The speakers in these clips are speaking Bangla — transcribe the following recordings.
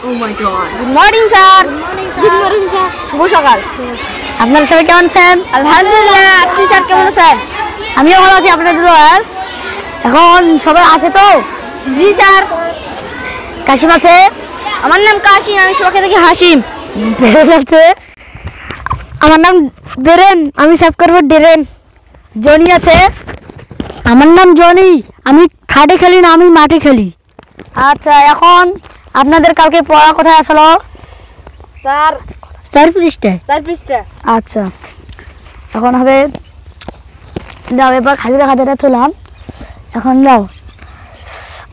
Oh my god. Good morning, sir. Good morning, sir. শুভ সকাল। আপনারা সবাই কেমন আছেন? আলহামদুলিল্লাহ। আপনি স্যার কেমন আছেন? আমিও ভালো আছি আপনাদের দোয়ায়। এখন সবাই আছে তো? জি স্যার। কাশিম আছে? আমার নাম কাশিম, আমি সবাইকে দেখি হাসিম। ডেরেন আছে? আমার নাম ডেরেন, আমি সেভ করব ডেরেন। জনি আছে? আমার নাম জনি, আমি খাটে খেলি না, আমি মাঠে খেলি। আচ্ছা, এখন আপনাদের কালকে পড়া কোথায় আসলো? স্যার 4 পৃষ্ঠা। 4 পৃষ্ঠা। আচ্ছা, এখন হবে দাও, এবার খাদিরা তুলাম। এখন দাও,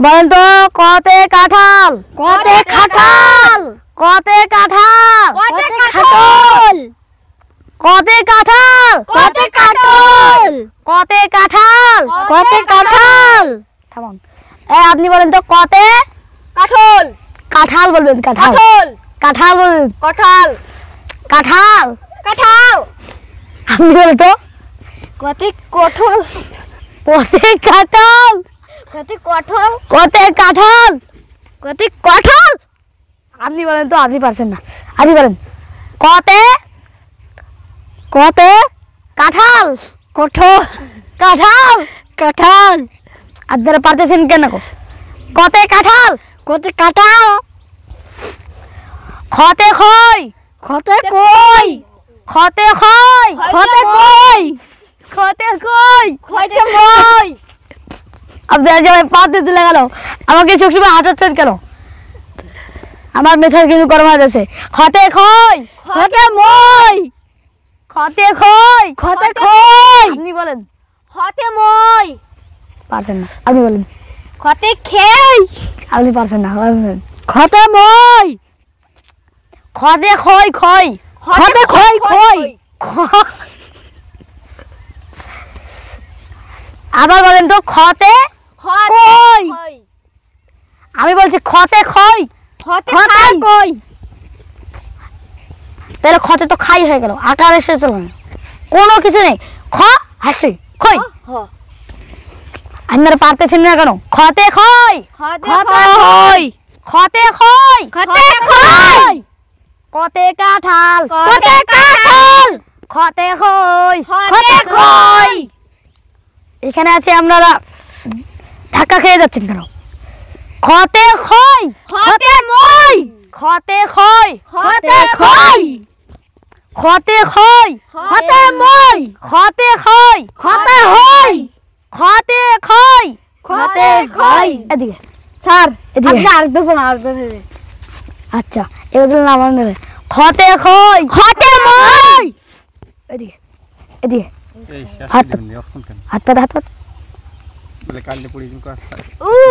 বলেন তো কতে কাঁঠাল? কতে কাঁঠাল? কতে কাঁঠাল? কতে কাঁঠাল? কতে কাঁঠাল? কতে কাঁঠাল? কতে কাঁঠাল? কতে কাঁঠাল? থামুন, আপনি বলেন তো কতে কাঁঠাল? কাঁঠাল বলবেন। কাঁঠাল কাঁঠাল? কাঁঠাল বলবেন। কাঁঠাল? কাঁঠাল কাঁঠাল? আপনি বলেন তো কতে কাঁঠাল? কতে কাঁঠাল? কতে কাঁঠাল? কতে কাঁঠাল? কতে কাঁঠাল? আপনি বলেন তো, আপনি পারছেন না, আপনি বলেন কতে কতে কাঁঠাল? কাঁঠাল? কাঁঠাল কাঁঠাল? আপনারা পারতেছেন কেন? কতে কাঁঠাল? কতে কাঁঠাল? খতে খই? কতে কই? খতে খই? কতে কই? খতে খই? কতে মই? আপনারা সবাই পাতে তুলে গেল, আমাকে সবসময় হাঁটাচ্ছেন কেন? আমার মেথার কিন্তু গরম হয়ে যাচ্ছে। খতে খই? কতে মই? খতে খই? কতে কই? আপনি বলেন। কতে মই? পারছেন না, আপনি বলেন। কতে খেই? আপনি পারছেন না, আপনি বলেন। কতে মই? খতে খই খই? কতে খই খই? আবার বলেন তো খতে কই? আমি বলছি খতে খই। কতে খাই কই? তাহলে খতে তো খাই হয়ে গেল, আকার এসে চলো না, কোনো কিছু নেই। খ হাসি খই, আপনারা পারতেছেন না কেন? খতে খই? কতে হই? খতে খই? কতে খই? কতে কাঁঠাল? কতে কাঁঠাল? খতে খই? কতে কই? এখানে আছে, আপনারা ধাক্কা খেয়ে যাচ্ছেন কেন? খতে খই? কতে মই? খতে খই? কতে খই? খতে খই? কতে মই? খতে খই? কতে হই? খতে খই? কতে খই? এদিকে স্যার এদিকে। আপনি আরেকবার বলুন, আরেকবার বলুন। আচ্ছা, এবার বললাম আমার নেবে। খতে খই? কতে মই? এদিকে এদিকে, এই হাত শাস্তি দেবেন এখন কেন হাত পাত হাত পাত। বলে কালকে পড়ি দিন কাজ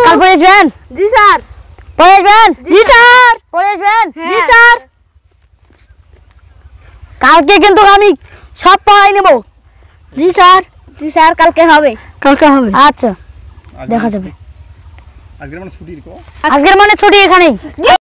কাল পড়ে আসবেন? জি স্যার। পড়ে আসবেন? জি স্যার। পড়ে আসবেন? জি স্যার। কালকে কিন্তু আমি সব পড়াই নেব। জি স্যার। জি স্যার, কালকে হবে। কালকে হবে। আচ্ছা, দেখা যাবে। আজকের মানে ছুটির কো আজকের মানে ছুটি এখানেই।